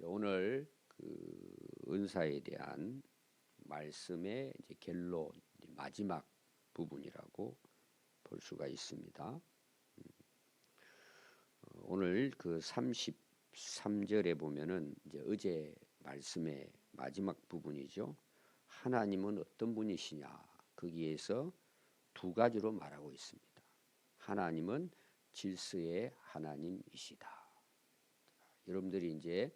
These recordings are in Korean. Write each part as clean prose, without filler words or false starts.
오늘 그 은사에 대한 말씀의 이제 결론, 마지막 부분이라고 볼 수가 있습니다. 오늘 그 33절에 보면은 이제 어제 말씀의 마지막 부분이죠. 하나님은 어떤 분이시냐? 거기에서 두 가지로 말하고 있습니다. 하나님은 질서의 하나님이시다. 여러분들이 이제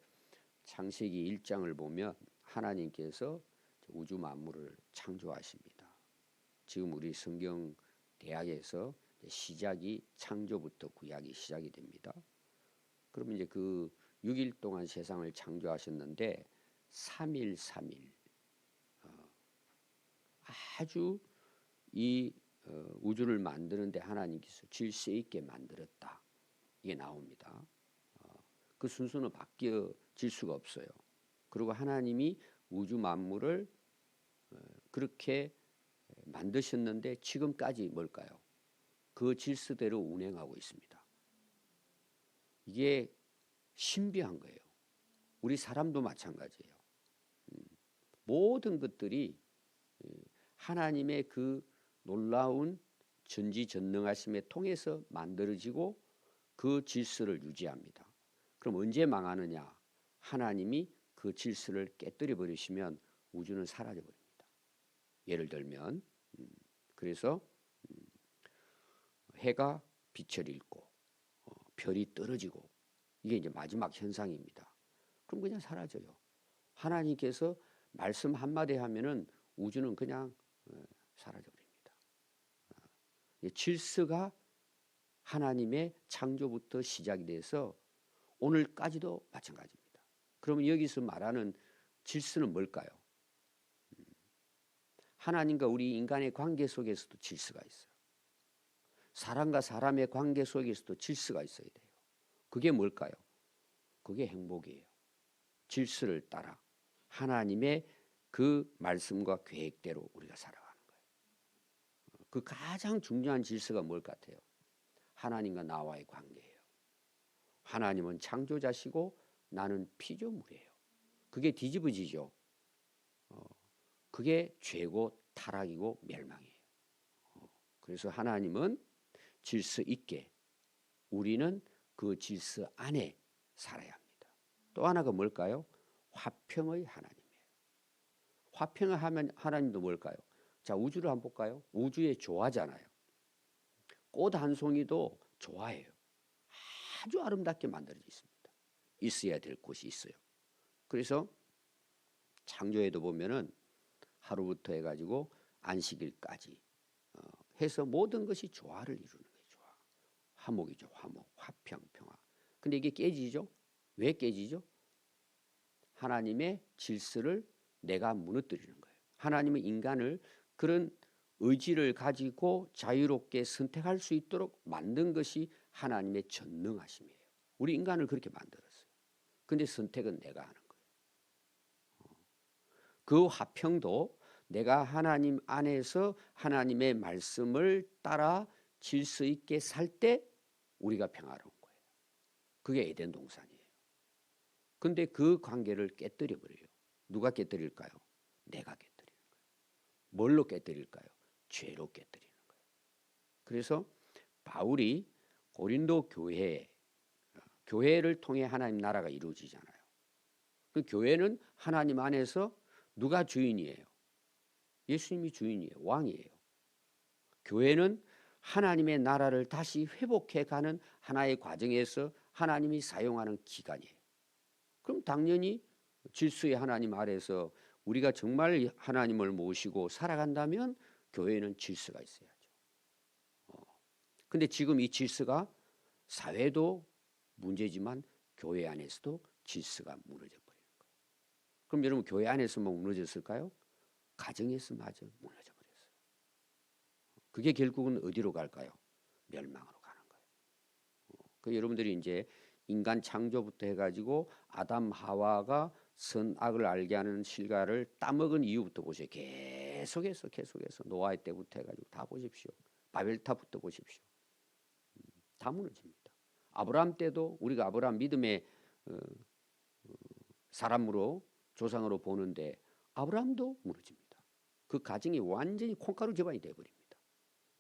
창세기 1장을 보면 하나님께서 우주 만물을 창조하십니다. 지금 우리 성경 대학에서 시작이 창조부터 구약이 시작이 됩니다. 그러면 이제 그 6일 동안 세상을 창조하셨는데 3일 아주 이 우주를 만드는데 하나님께서 질서 있게 만들었다. 이게 나옵니다. 그 순서는 바뀌어질 수가 없어요. 그리고 하나님이 우주 만물을 그렇게 만드셨는데 지금까지 뭘까요? 그 질서대로 운행하고 있습니다. 이게 신비한 거예요. 우리 사람도 마찬가지예요. 모든 것들이 하나님의 그 놀라운 전지전능하심에 통해서 만들어지고 그 질서를 유지합니다. 그럼 언제 망하느냐? 하나님이 그 질서를 깨뜨려 버리시면 우주는 사라져 버립니다. 예를 들면 그래서 해가 빛을 잃고 별이 떨어지고 이게 이제 마지막 현상입니다. 그럼 그냥 사라져요. 하나님께서 말씀 한마디 하면은 우주는 그냥 사라져 버립니다. 질서가 하나님의 창조부터 시작이 돼서 오늘까지도 마찬가지입니다. 그러면 여기서 말하는 질서는 뭘까요? 하나님과 우리 인간의 관계 속에서도 질서가 있어요. 사람과 사람의 관계 속에서도 질서가 있어야 돼요. 그게 뭘까요? 그게 행복이에요. 질서를 따라 하나님의 그 말씀과 계획대로 우리가 살아가는 거예요. 그 가장 중요한 질서가 뭘 같아요? 하나님과 나와의 관계예요. 하나님은 창조자시고 나는 피조물이에요. 그게 뒤집어지죠. 그게 죄고 타락이고 멸망이에요. 그래서 하나님은 질서 있게 우리는 그 질서 안에 살아야 합니다. 또 하나가 뭘까요? 화평의 하나님이에요. 화평을 하면 하나님도 뭘까요? 자, 우주를 한번 볼까요? 우주에 조화잖아요. 꽃 한 송이도 조화예요. 아주 아름답게 만들어져 있습니다. 있어야 될 곳이 있어요. 그래서 창조에도 보면은 하루부터 해가지고 안식일까지 해서 모든 것이 조화를 이루는 거예요. 조화. 화목이죠. 화목, 화평, 평화. 근데 이게 깨지죠? 왜 깨지죠? 하나님의 질서를 내가 무너뜨리는 거예요. 하나님은 인간을 그런 의지를 가지고 자유롭게 선택할 수 있도록 만든 것이 하나님의 전능하심이에요. 우리 인간을 그렇게 만들었어요. 근데 선택은 내가 하는 거예요. 그 화평도 내가 하나님 안에서 하나님의 말씀을 따라 질서 있게 살 때 우리가 평화로운 거예요. 그게 에덴 동산이에요. 근데 그 관계를 깨뜨려 버려요. 누가 깨뜨릴까요? 내가 깨뜨리는 거예요. 뭘로 깨뜨릴까요? 죄로 깨뜨리는 거예요. 그래서 바울이 고린도 교회를 통해 하나님 나라가 이루어지잖아요. 그 교회는 하나님 안에서 누가 주인이에요? 예수님이 주인이에요. 왕이에요. 교회는 하나님의 나라를 다시 회복해 가는 하나의 과정에서 하나님이 사용하는 기관이에요. 그럼 당연히 질서의 하나님 아래서 우리가 정말 하나님을 모시고 살아간다면 교회는 질서가 있어야죠. 근데 지금 이 질서가 사회도 문제지만 교회 안에서도 질서가 무너져 버리는 거예요. 그럼 여러분 교회 안에서만 무너졌을까요? 가정에서마저 무너져 버렸어요. 그게 결국은 어디로 갈까요? 멸망으로 가는 거예요. 그 여러분들이 이제 인간 창조부터 해가지고 아담 하와가 선악을 알게 하는 실과를 따먹은 이유부터 보세요. 계속해서 노아의 때부터 해가지고 다 보십시오. 바벨탑부터 보십시오. 다 무너집니다. 아브라함 때도 우리가 아브라함 믿음의 사람으로 조상으로 보는데 아브라함도 무너집니다. 그 가정이 완전히 콩가루 집안이 되어버립니다.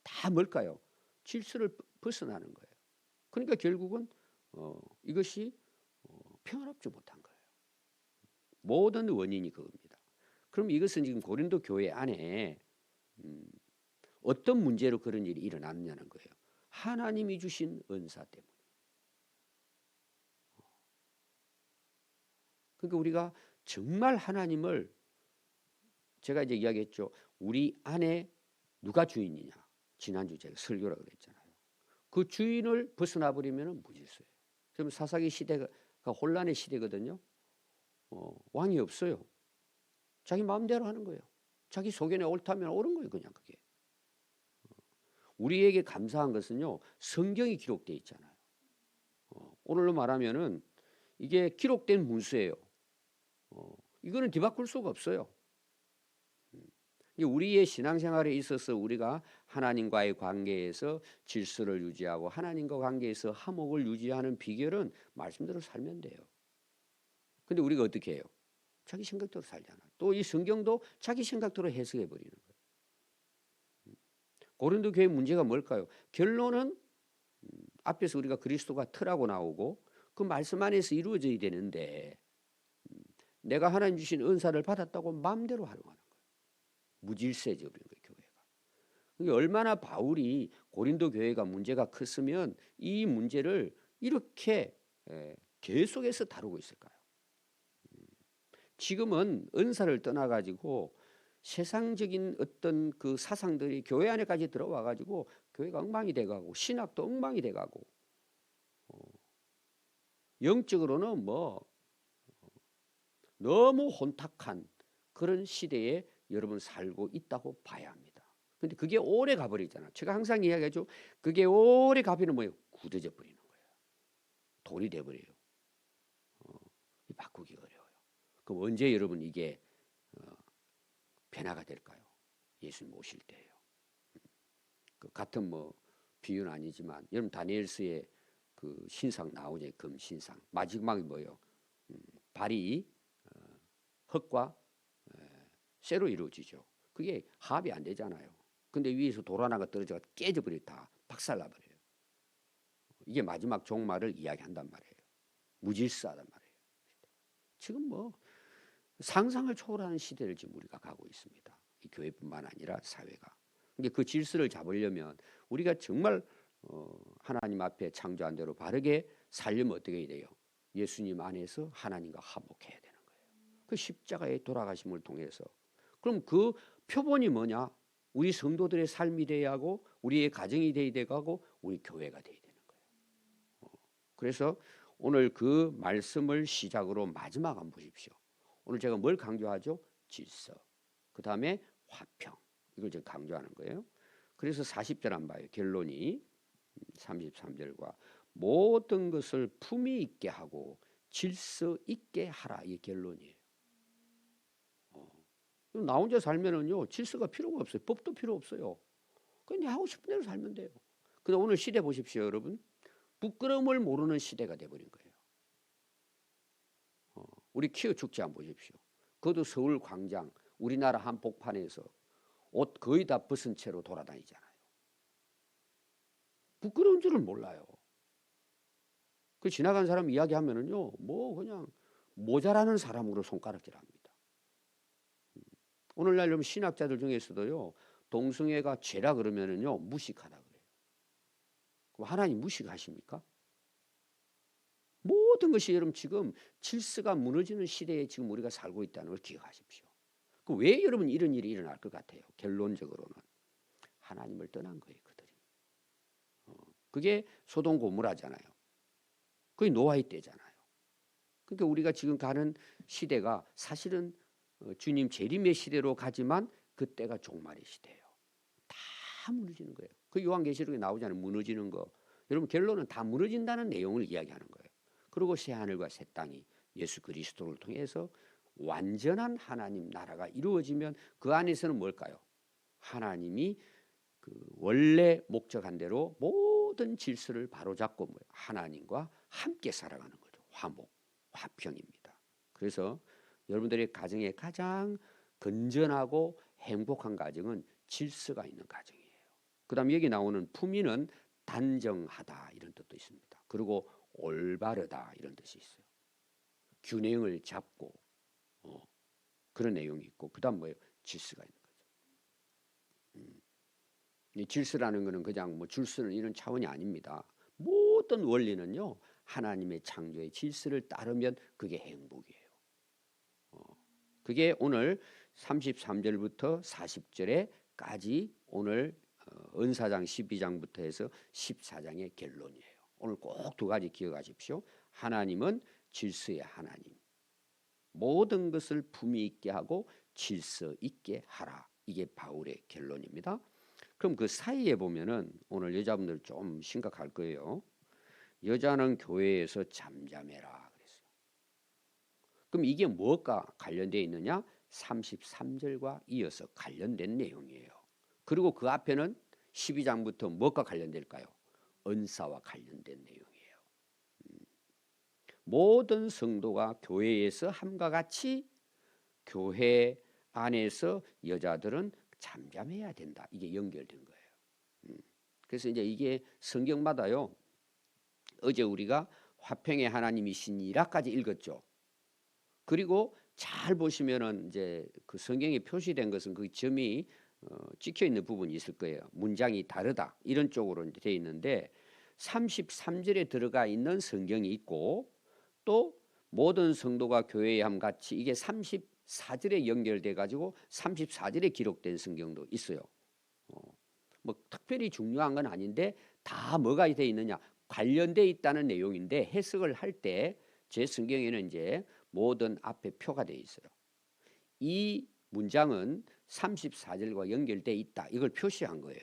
다 뭘까요? 질서를 벗어나는 거예요. 그러니까 결국은 이것이 평화롭지 못한 거예요. 모든 원인이 그겁니다. 그럼 이것은 지금 고린도 교회 안에 어떤 문제로 그런 일이 일어났냐는 거예요. 하나님이 주신 은사 때문에. 그러니까 우리가 정말 하나님을, 제가 이제 이야기했죠. 우리 안에 누가 주인이냐. 지난주 제가 설교라 그랬잖아요. 그 주인을 벗어나 버리면 무질서예요. 그럼 사사기 시대가 혼란의 시대거든요. 왕이 없어요. 자기 마음대로 하는 거예요. 자기 소견에 옳다면 옳은 거예요. 그냥 그게. 우리에게 감사한 것은요. 성경이 기록되어 있잖아요. 오늘로 말하면은 이게 기록된 문서예요. 이거는 뒤바꿀 수가 없어요. 우리의 신앙생활에 있어서 우리가 하나님과의 관계에서 질서를 유지하고 하나님과 관계에서 화목을 유지하는 비결은 말씀대로 살면 돼요. 근데 우리가 어떻게 해요? 자기 생각대로 살잖아요. 또 이 성경도 자기 생각대로 해석해 버리는 거예요. 고린도 교회 문제가 뭘까요? 결론은 앞에서 우리가 그리스도가 터라고 나오고 그 말씀 안에서 이루어져야 되는데 내가 하나님 주신 은사를 받았다고 마음대로 하려고 하는 거예요. 무질서해져 버린 거예요, 교회가. 그러니까 얼마나 바울이 고린도 교회가 문제가 컸으면 이 문제를 이렇게 계속해서 다루고 있을까요? 지금은 은사를 떠나가지고 세상적인 어떤 그 사상들이 교회 안에까지 들어와가지고 교회가 엉망이 돼가고 신학도 엉망이 돼가고 영적으로는 너무 혼탁한 그런 시대에 여러분 살고 있다고 봐야 합니다. 근데 그게 오래 가버리잖아. 제가 항상 이야기하죠. 그게 오래 가버리면 뭐예요? 굳어져 버리는 거예요. 돌이 돼버려요. 바꾸기가 어려워요. 그럼 언제 여러분 이게 변화가 될까요? 예수님 오실 때예요. 그 같은 비유는 아니지만 여러분 다니엘서의 그 신상 나오죠. 금 신상. 마지막이 뭐예요? 발이 흙과 쇠로 이루어지죠. 그게 합이 안 되잖아요. 근데 위에서 돌 하나가 떨어져 깨져버려 다 박살나버려요. 이게 마지막 종말을 이야기한단 말이에요. 무질서하단 말이에요. 지금 상상을 초월하는 시대를 지금 우리가 가고 있습니다. 이 교회뿐만 아니라 사회가. 그러니까 그 질서를 잡으려면 우리가 정말 하나님 앞에 창조한 대로 바르게 살려면 어떻게 해야 돼요? 예수님 안에서 하나님과 화목해야 되는 거예요. 그 십자가의 돌아가심을 통해서. 그럼 그 표본이 뭐냐? 우리 성도들의 삶이 돼야 하고 우리의 가정이 돼야 되고 우리 교회가 돼야 되는 거예요. 그래서 오늘 그 말씀을 시작으로 마지막 한번 보십시오. 오늘 제가 뭘 강조하죠? 질서. 그 다음에 화평. 이걸 지금 강조하는 거예요. 그래서 40절 한번 봐요. 결론이 33절과 모든 것을 품위 있게 하고 질서 있게 하라. 이게 결론이에요. 나 혼자 살면은요 질서가 필요가 없어요. 법도 필요 없어요. 그냥 하고 싶은 대로 살면 돼요. 근데 오늘 시대 보십시오, 여러분. 부끄러움을 모르는 시대가 돼버린 거예요. 우리 키어 축제 한번 보십시오. 그것도 서울 광장, 우리나라 한복판에서 옷 거의 다 벗은 채로 돌아다니잖아요. 부끄러운 줄을 몰라요. 그 지나간 사람 이야기하면은요, 그냥 모자라는 사람으로 손가락질합니다. 오늘날 여러분 신학자들 중에서도요, 동성애가 죄라 그러면은요 무식하다 그래요. 그럼 하나님 무식하십니까? 모든 것이 여러분 지금 질서가 무너지는 시대에 지금 우리가 살고 있다는 걸 기억하십시오. 왜 여러분 이런 일이 일어날 것 같아요? 결론적으로는 하나님을 떠난 거예요, 그들이. 그게 소돔 고모라잖아요. 그게 노아의 때잖아요. 그러니까 우리가 지금 가는 시대가 사실은 주님 재림의 시대로 가지만 그때가 종말의 시대예요. 다 무너지는 거예요. 그 요한계시록에 나오잖아요. 무너지는 거. 여러분 결론은 다 무너진다는 내용을 이야기하는 거예요. 그리고 새 하늘과 새 땅이 예수 그리스도를 통해서 완전한 하나님 나라가 이루어지면 그 안에서는 뭘까요? 하나님이 그 원래 목적한 대로 모든 질서를 바로잡고 하나님과 함께 살아가는 거죠. 화목, 화평입니다. 그래서 여러분들의 가정에 가장 건전하고 행복한 가정은 질서가 있는 가정이에요. 그 다음 여기 나오는 품위는 단정하다 이런 뜻도 있습니다. 그리고 올바르다 이런 뜻이 있어요. 균형을 잡고 그런 내용이 있고 그 다음 뭐예요? 질서가 있는 거죠. 이 질서라는 것은 그냥 뭐 줄서는 이런 차원이 아닙니다. 모든 원리는요 하나님의 창조의 질서를 따르면 그게 행복이에요. 그게 오늘 33절부터 40절에까지 오늘 은사장 12장부터 해서 14장의 결론이에요. 오늘 꼭 두 가지 기억하십시오. 하나님은 질서의 하나님. 모든 것을 품위 있게 하고 질서 있게 하라. 이게 바울의 결론입니다. 그럼 그 사이에 보면은 오늘 여자분들 좀 심각할 거예요. 여자는 교회에서 잠잠해라 그랬어요. 그럼 이게 무엇과 관련되어 있느냐? 33절과 이어서 관련된 내용이에요. 그리고 그 앞에는 12장부터 무엇과 관련될까요? 은사와 관련된 내용이에요. 모든 성도가 교회에서 함과 같이 교회 안에서 여자들은 잠잠해야 된다. 이게 연결된 거예요. 그래서 이제 이게 성경마다요. 어제 우리가 화평의 하나님이시니라까지 읽었죠. 그리고 잘 보시면은 이제 그 성경에 표시된 것은 그 점이 찍혀 있는 부분이 있을 거예요. 문장이 다르다 이런 쪽으로 되어 있는데 33절에 들어가 있는 성경이 있고 또 모든 성도가 교회에 함 같이 이게 34절에 연결돼 가지고 34절에 기록된 성경도 있어요. 뭐 특별히 중요한 건 아닌데 다 뭐가 되어 있느냐 관련돼 있다는 내용인데 해석을 할 때 제 성경에는 이제 모든 앞에 표가 되어 있어요. 이 문장은 34절과 연결돼 있다. 이걸 표시한 거예요.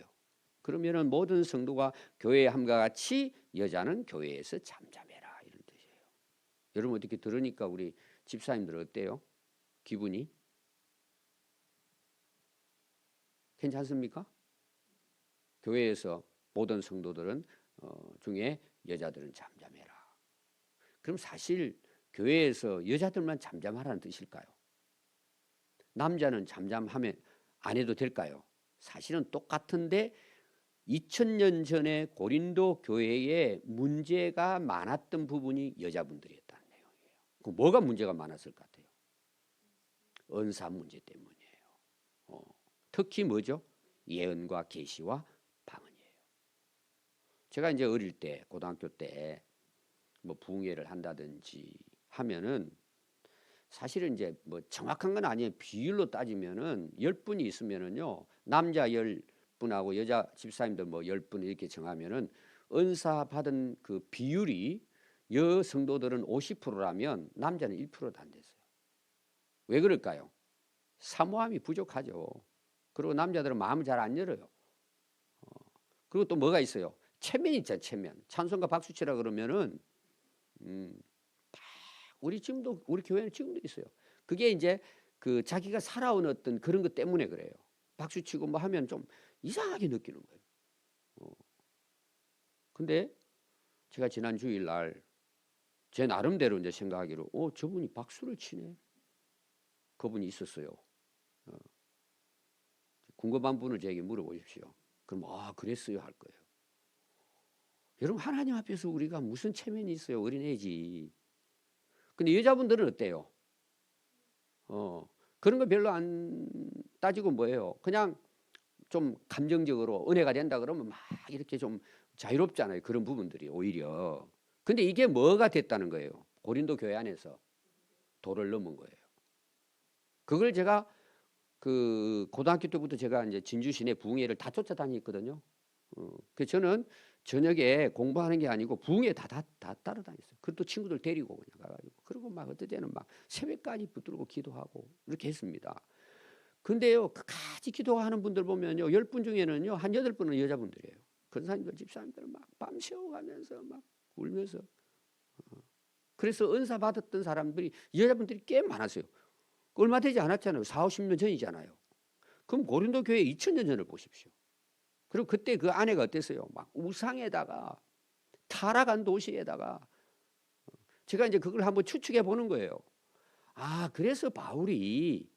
그러면은 모든 성도가 교회에 함과 같이 여자는 교회에서 잠잠해라 이런 뜻이에요. 여러분 어떻게 들으니까 우리 집사님들 어때요? 기분이? 괜찮습니까? 교회에서 모든 성도들은 중에 여자들은 잠잠해라. 그럼 사실 교회에서 여자들만 잠잠하라는 뜻일까요? 남자는 잠잠하면 안 해도 될까요? 사실은 똑같은데 2000년 전에 고린도 교회에 문제가 많았던 부분이 여자분들이었다는 내용이에요. 그 뭐가 문제가 많았을 것 같아요? 은사 문제 때문이에요. 특히 뭐죠? 예언과 계시와 방언이에요. 제가 이제 어릴 때 고등학교 때 뭐 부흥회를 한다든지 하면은 사실은 이제 뭐 정확한 건 아니에요. 비율로 따지면은 10분이 있으면은요. 남자 10분하고 여자 집사님들 뭐 10분 이렇게 정하면은 은사 받은 그 비율이 여성도들은 50%라면 남자는 1%도 안 됐어요. 왜 그럴까요? 사모함이 부족하죠. 그리고 남자들은 마음을 잘 안 열어요. 그리고 또 뭐가 있어요? 체면 있잖아요. 체면. 찬송가 박수 치라 그러면은 우리 지금도 우리 교회는 지금도 있어요. 그게 이제 그 자기가 살아온 어떤 그런 것 때문에 그래요. 박수 치고 뭐 하면 좀 이상하게 느끼는 거예요. 근데 제가 지난 주일날 제 나름대로 이제 생각하기로 저분이 박수를 치네. 그분이 있었어요. 궁금한 분을 저에게 물어보십시오. 그럼 그랬어요 할 거예요. 여러분 하나님 앞에서 우리가 무슨 체면이 있어요. 어린애지. 근데 여자분들은 어때요? 그런 거 별로 안 따지고 뭐예요? 그냥 좀 감정적으로 은혜가 된다 그러면 막 이렇게 좀 자유롭잖아요. 그런 부분들이 오히려. 근데 이게 뭐가 됐다는 거예요? 고린도 교회 안에서 도를 넘은 거예요. 그걸 제가 그 고등학교 때부터 제가 이제 진주 시내 부흥회를 다 쫓아다녔거든요. 그래서 저는 저녁에 공부하는 게 아니고 부흥회 다 따라다녔어요. 그리고 또 친구들 데리고 그냥 가가지고 그리고 막 어떨 때는 막 새벽까지 붙들고 기도하고 이렇게 했습니다. 근데요 끝까지 기도하는 분들 보면요 10분 중에는요 한 8분은 여자분들이에요. 권사님들 집사님들 막 밤 새워가면서 막 울면서 그래서 은사 받았던 사람들이 여자분들이 꽤 많았어요. 얼마 되지 않았잖아요. 40-50년 전이잖아요. 그럼 고린도 교회 2000년 전을 보십시오. 그리고 그때 그 아내가 어땠어요? 막 우상에다가 타락한 도시에다가 제가 이제 그걸 한번 추측해 보는 거예요. 그래서 바울이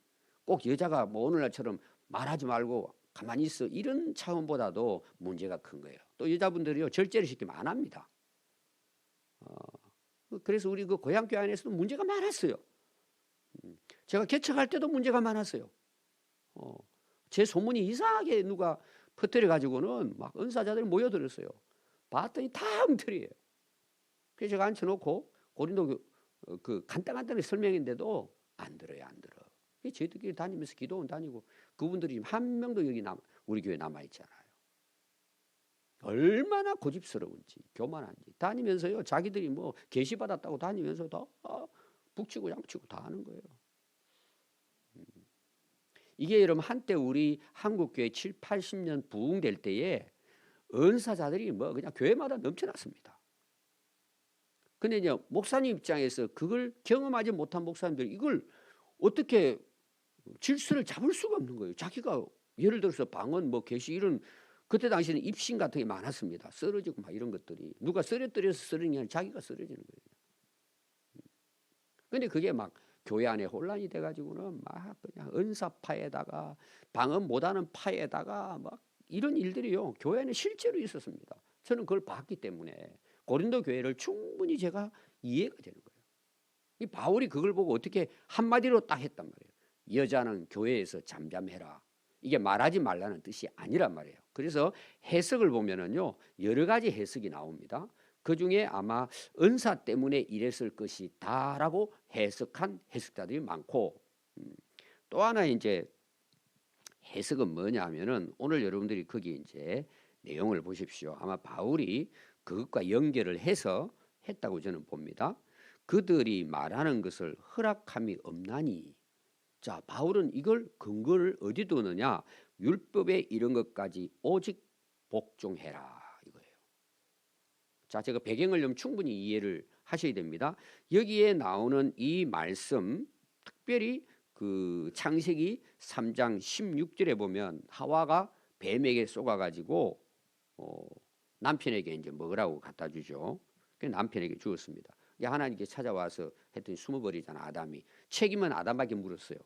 꼭 여자가 뭐 오늘날처럼 말하지 말고 가만히 있어 이런 차원보다도 문제가 큰 거예요. 또 여자분들이요 절제를 시키면 안 합니다. 그래서 우리 그 고향교회 안에서도 문제가 많았어요. 제가 개척할 때도 문제가 많았어요. 제 소문이 이상하게 누가 퍼뜨려 가지고는 막 은사자들이 모여들었어요. 봤더니 다 엉터리예요. 그래서 제가 앉혀놓고 고린도 그 간단하게 설명인데도 안 들어요, 안 들어. 저희들끼리 다니면서 기도원 다니고 그분들이 지금 한 명도 여기 우리 교회 남아 있잖아요. 얼마나 고집스러운지 교만한지 다니면서요 자기들이 뭐 계시 받았다고 다니면서도 북치고 양치고 다 하는 거예요. 이게 여러분 한때 우리 한국교회 7, 80년 부흥될 때에 은사자들이 뭐 그냥 교회마다 넘쳐났습니다. 근데 이제 목사님 입장에서 그걸 경험하지 못한 목사님들 이걸 어떻게 질서를 잡을 수가 없는 거예요. 자기가 예를 들어서 방언 뭐 계시 이런 그때 당시에는 입신 같은 게 많았습니다. 쓰러지고 막 이런 것들이 누가 쓰러뜨려서 쓰러지는 게 아니라 자기가 쓰러지는 거예요. 근데 그게 막 교회 안에 혼란이 돼가지고는 막 그냥 은사파에다가 방언 못하는 파에다가 막 이런 일들이요 교회 안에 실제로 있었습니다. 저는 그걸 봤기 때문에 고린도 교회를 충분히 제가 이해가 되는 거예요. 이 바울이 그걸 보고 어떻게 한마디로 딱 했단 말이에요. 여자는 교회에서 잠잠해라. 이게 말하지 말라는 뜻이 아니란 말이에요. 그래서 해석을 보면은요 여러 가지 해석이 나옵니다. 그 중에 아마 은사 때문에 이랬을 것이다라고 해석한 해석자들이 많고 또 하나 이제 해석은 뭐냐 하면은 오늘 여러분들이 거기 이제 내용을 보십시오. 아마 바울이 그것과 연결을 해서 했다고 저는 봅니다. 그들이 말하는 것을 허락함이 없나니. 자, 바울은 이걸 근거를 어디 두느냐? 율법에 이런 것까지 오직 복종해라 이거예요. 자, 제가 배경을 좀 충분히 이해를 하셔야 됩니다. 여기에 나오는 이 말씀, 특별히 그 창세기 3장 16절에 보면 하와가 뱀에게 쏘가가지고 남편에게 이제 먹으라고 갖다 주죠. 그래서 남편에게 주었습니다. 하나님께 찾아와서 했더니 숨어버리잖아 아담이. 책임은 아담에게 물었어요.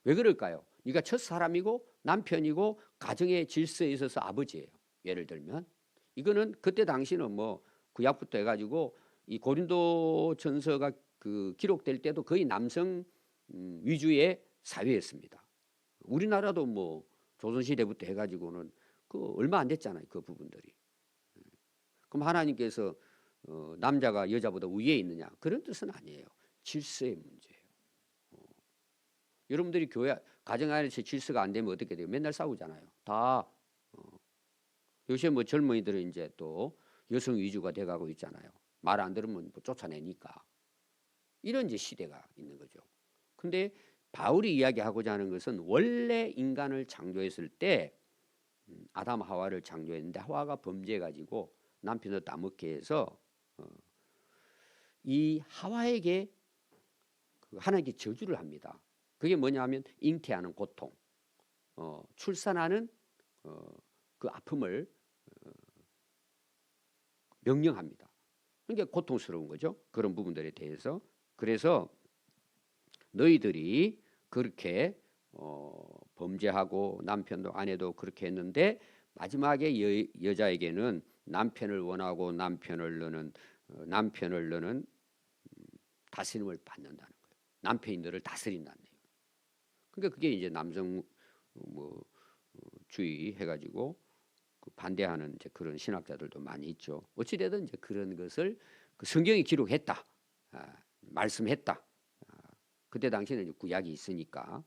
왜 그럴까요? 네가 첫 사람이고 남편이고 가정의 질서에 있어서 아버지예요. 예를 들면 이거는 그때 당시는 뭐 구약부터 해가지고 이 고린도전서가 그 기록될 때도 거의 남성 위주의 사회였습니다. 우리나라도 뭐 조선시대부터 해가지고는 그 얼마 안 됐잖아요. 그 부분들이. 그럼 하나님께서 남자가 여자보다 위에 있느냐 그런 뜻은 아니에요. 질서의 문제예요. 여러분들이 교회 가정 안에서 질서가 안 되면 어떻게 돼요? 맨날 싸우잖아요. 다 요새 뭐 젊은이들은 이제 또 여성 위주가 돼가고 있잖아요. 말 안 들으면 뭐 쫓아내니까 이런 이제 시대가 있는 거죠. 근데 바울이 이야기하고자 하는 것은 원래 인간을 창조했을 때 아담 하와를 창조했는데 하와가 범죄해가지고 남편을 따먹게 해서 이 하와에게 하나님께 저주를 합니다. 그게 뭐냐면 잉태하는 고통, 출산하는 그 아픔을 명령합니다. 그러니까 고통스러운 거죠. 그런 부분들에 대해서. 그래서 너희들이 그렇게 범죄하고 남편도 아내도 그렇게 했는데 마지막에 여자에게는 남편을 원하고 남편을 너는 다스림을 받는다는 거예요. 남편이 너를 다스린다는 얘기예요. 그러니까 그게 이제 남성 주의 해가지고 그 반대하는 이제 그런 신학자들도 많이 있죠. 어찌되든 이제 그런 것을 그 성경이 기록했다, 말씀했다. 그때 당시에는 이제 구약이 있으니까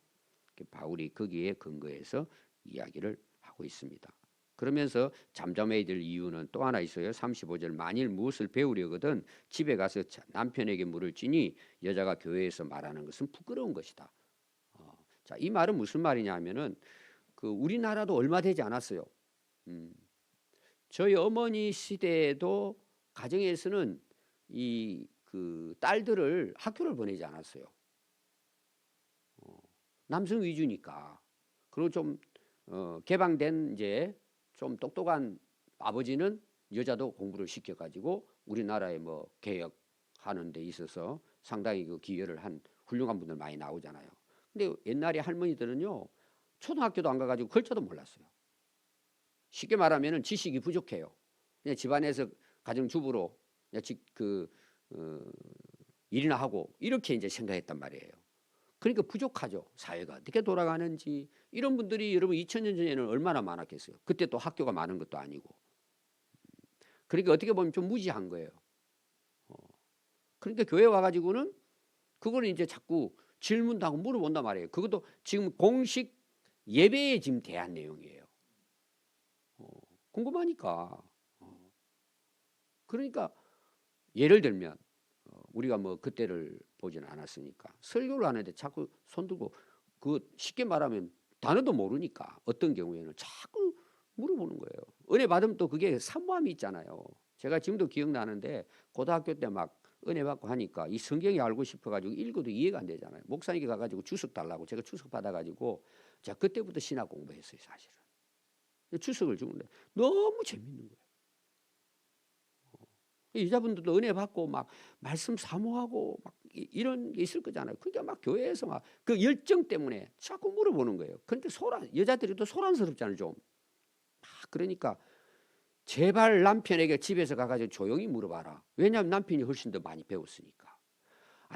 바울이 거기에 근거해서 이야기를 하고 있습니다. 그러면서 잠잠해야 될 이유는 또 하나 있어요. 35절 만일 무엇을 배우려거든 집에 가서 남편에게 물을 찌니 여자가 교회에서 말하는 것은 부끄러운 것이다. 자, 이 말은 무슨 말이냐 하면은 그 우리나라도 얼마 되지 않았어요. 저희 어머니 시대에도 가정에서는 이 그 딸들을 학교를 보내지 않았어요. 남성 위주니까. 그리고 좀 개방된 이제 좀 똑똑한 아버지는 여자도 공부를 시켜가지고 우리나라에 뭐 개혁하는 데 있어서 상당히 그 기여를 한 훌륭한 분들 많이 나오잖아요. 근데 옛날에 할머니들은요, 초등학교도 안 가가지고 글자도 몰랐어요. 쉽게 말하면 지식이 부족해요. 그냥 집안에서 가정주부로 그냥 일이나 하고 이렇게 이제 생각했단 말이에요. 그러니까 부족하죠. 사회가 어떻게 돌아가는지. 이런 분들이 여러분 2000년 전에는 얼마나 많았겠어요. 그때 또 학교가 많은 것도 아니고. 그러니까 어떻게 보면 좀 무지한 거예요. 그러니까 교회 와가지고는 그거는 이제 자꾸 질문도 하고 물어본단 말이에요. 그것도 지금 공식 예배에 지금 대한 내용이에요. 궁금하니까. 그러니까 예를 들면 우리가 뭐 그때를 보지는 않았으니까 설교를 하는데 자꾸 손 들고 그 쉽게 말하면 단어도 모르니까 어떤 경우에는 자꾸 물어보는 거예요. 은혜 받으면 또 그게 사모함이 있잖아요. 제가 지금도 기억나는데 고등학교 때 막 은혜 받고 하니까 이 성경이 알고 싶어가지고 읽어도 이해가 안 되잖아요. 목사님께 가가지고 주석 달라고 제가 주석 받아가지고 제가 그때부터 신학 공부했어요. 사실은 주석을 주는데 너무 재밌는 거예요. 여자분들도 은혜 받고 막 말씀 사모하고 막 이런 게 있을 거잖아요. 그러니까 막 교회에서 막 그 열정 때문에 자꾸 물어보는 거예요. 그런데 여자들이 또 소란스럽잖아요, 좀. 그러니까 제발 남편에게 집에서 가가지고 조용히 물어봐라. 왜냐하면 남편이 훨씬 더 많이 배웠으니까.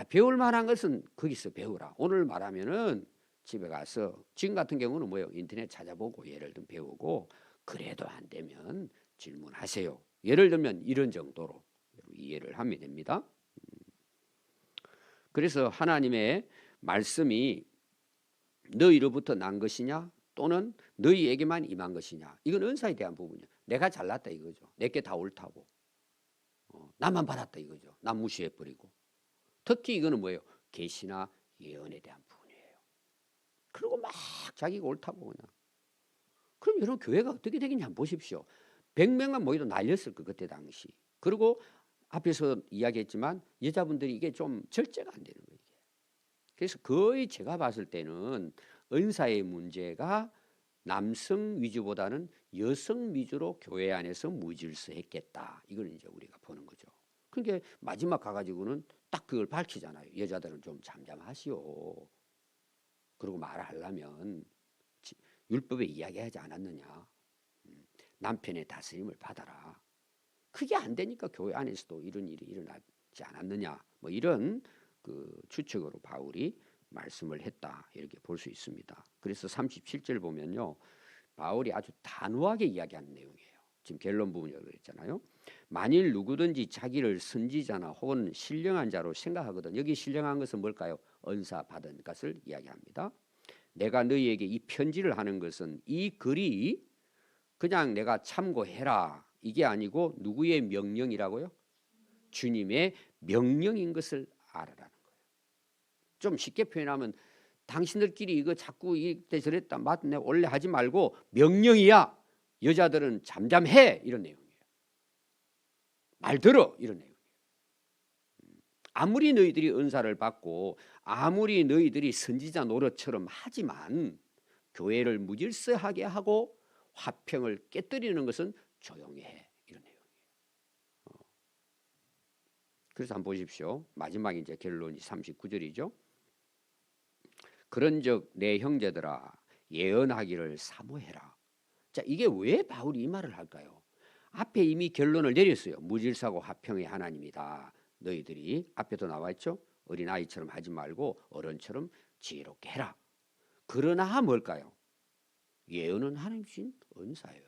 배울 만한 것은 거기서 배우라. 오늘 말하면은 집에 가서 지금 같은 경우는 뭐예요? 인터넷 찾아보고 예를 들면 배우고 그래도 안 되면 질문하세요. 예를 들면 이런 정도로 이해를 하면 됩니다. 그래서 하나님의 말씀이 너희로부터 난 것이냐 또는 너희에게만 임한 것이냐, 이건 은사에 대한 부분이에요. 내가 잘났다 이거죠. 내게 다 옳다고 나만 받았다 이거죠. 남 무시해버리고. 특히 이거는 뭐예요? 계시나 예언에 대한 부분이에요. 그리고 막 자기가 옳다고 그냥. 그럼 여러분 교회가 어떻게 되겠냐 한번 보십시오. 100명만 모여도 날렸을 거 그때 당시. 그리고 앞에서 이야기했지만 여자분들이 이게 좀 절제가 안 되는 거예요. 그래서 거의 제가 봤을 때는 은사의 문제가 남성 위주보다는 여성 위주로 교회 안에서 무질서했겠다. 이걸 이제 우리가 보는 거죠. 그러니까 마지막 가가지고는 딱 그걸 밝히잖아요. 여자들은 좀 잠잠하시오. 그리고 말하려면 율법에 이야기하지 않았느냐. 남편의 다스림을 받아라. 그게 안 되니까 교회 안에서도 이런 일이 일어나지 않았느냐. 뭐 이런 그 추측으로 바울이 말씀을 했다. 이렇게 볼 수 있습니다. 그래서 37절 보면요. 바울이 아주 단호하게 이야기하는 내용이에요. 지금 결론 부분이라고 그랬잖아요. 만일 누구든지 자기를 선지자나 혹은 신령한 자로 생각하거든. 여기 신령한 것은 뭘까요? 은사 받은 것을 이야기합니다. 내가 너희에게 이 편지를 하는 것은 이 글이 그냥 내가 참고해라 이게 아니고 누구의 명령이라고요? 주님의 명령인 것을 알아라는 거예요. 좀 쉽게 표현하면 당신들끼리 이거 자꾸 이때 저랬다 맞네 원래 하지 말고 명령이야. 여자들은 잠잠해 이런 내용이에요. 말 들어 이런 내용이에요. 아무리 너희들이 은사를 받고 아무리 너희들이 선지자 노릇처럼 하지만 교회를 무질서하게 하고 화평을 깨뜨리는 것은 조용히 해 이런 내용이에요. 그래서 한번 보십시오. 마지막 이제 결론이 39절이죠. 그런즉 내 형제들아 예언하기를 사모해라. 자, 이게 왜 바울이 이 말을 할까요? 앞에 이미 결론을 내렸어요. 무질서하고 화평의 하나님이다. 너희들이 앞에도 나와 있죠. 어린아이처럼 하지 말고 어른처럼 지혜롭게 해라. 그러나 뭘까요? 예언은 하나님 주신 은사예요.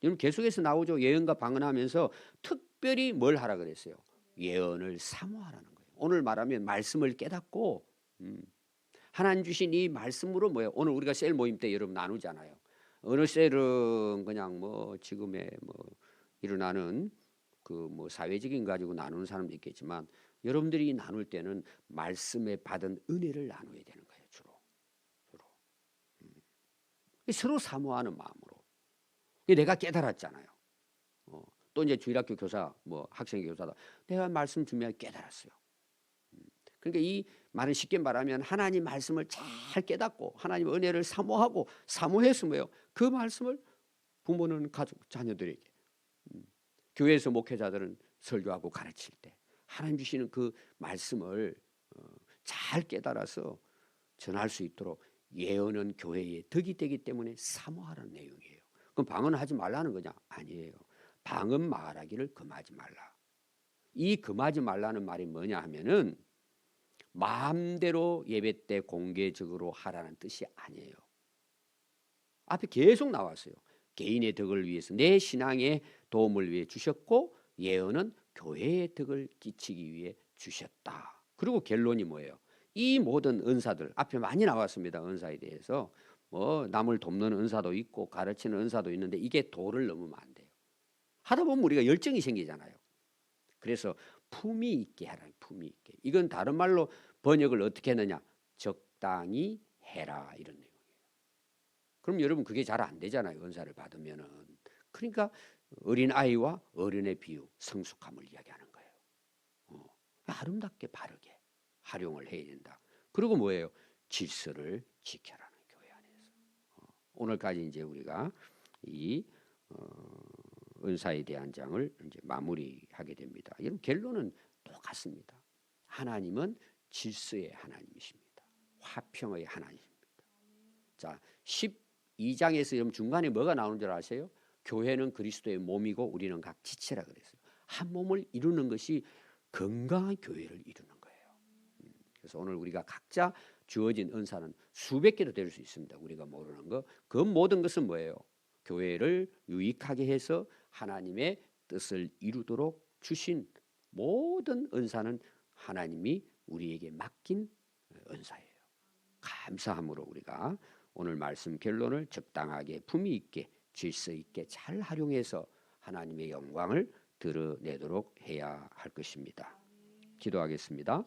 여러분 계속해서 나오죠. 예언과 방언하면서 특별히 뭘 하라 그랬어요? 예언을 사모하라는 거예요. 오늘 말하면 말씀을 깨닫고 하나님 주신 이 말씀으로 뭐예요? 오늘 우리가 셀 모임 때 여러분 나누잖아요. 어느 셀은 그냥 뭐 지금의 뭐 일어나는 그 뭐 사회적인 가지고 나누는 사람도 있겠지만 여러분들이 나눌 때는 말씀에 받은 은혜를 나눠야 되는 거예요. 주로. 서로 사모하는 마음으로. 내가 깨달았잖아요. 또 이제 주일학교 교사, 뭐 학생 교사다. 내가 말씀 준비하면 깨달았어요. 그러니까 이 말은 쉽게 말하면 하나님 말씀을 잘 깨닫고 하나님 은혜를 사모하고 사모해서 뭐예요? 그 말씀을 부모는 가족, 자녀들에게 교회에서 목회자들은 설교하고 가르칠 때 하나님 주시는 그 말씀을 잘 깨달아서 전할 수 있도록 예언은 교회의 덕이 되기 때문에 사모하라는 내용이에요. 그럼 방언하지 말라는 거냐? 아니에요. 방언 말하기를 금하지 말라. 이 금하지 말라는 말이 뭐냐 하면은 마음대로 예배 때 공개적으로 하라는 뜻이 아니에요. 앞에 계속 나왔어요. 개인의 덕을 위해서 내 신앙의 도움을 위해 주셨고 예언은 교회의 덕을 끼치기 위해 주셨다. 그리고 결론이 뭐예요? 이 모든 은사들 앞에 많이 나왔습니다. 은사에 대해서 뭐 남을 돕는 은사도 있고 가르치는 은사도 있는데 이게 도를 넘으면 안 돼요. 하다 보면 우리가 열정이 생기잖아요. 그래서 품위 있게 하라는 품위 있게. 이건 다른 말로 번역을 어떻게 했느냐? 적당히 해라 이런 내용이에요. 그럼 여러분 그게 잘 안 되잖아요. 은사를 받으면은. 그러니까 어린 아이와 어른의 비유, 성숙함을 이야기하는 거예요. 아름답게 바르게 활용을 해야 된다. 그리고 뭐예요? 질서를 지켜라는 교회 안에서. 오늘까지 이제 우리가 이 은사에 대한 장을 이제 마무리하게 됩니다. 여러분 결론은 똑같습니다. 하나님은 질서의 하나님이십니다. 화평의 하나님입니다. 자, 12장에서 여러분 중간에 뭐가 나오는 줄 아세요? 교회는 그리스도의 몸이고 우리는 각 지체라 그랬어요. 한 몸을 이루는 것이 건강한 교회를 이루는 거예요. 그래서 오늘 우리가 각자 주어진 은사는 수백 개도 될 수 있습니다. 우리가 모르는 거. 그 모든 것은 뭐예요? 교회를 유익하게 해서 하나님의 뜻을 이루도록 주신 모든 은사는 하나님이 우리에게 맡긴 은사예요. 감사함으로 우리가 오늘 말씀 결론을 적당하게 품위 있게 질서 있게 잘 활용해서 하나님의 영광을 드러내도록 해야 할 것입니다. 기도하겠습니다.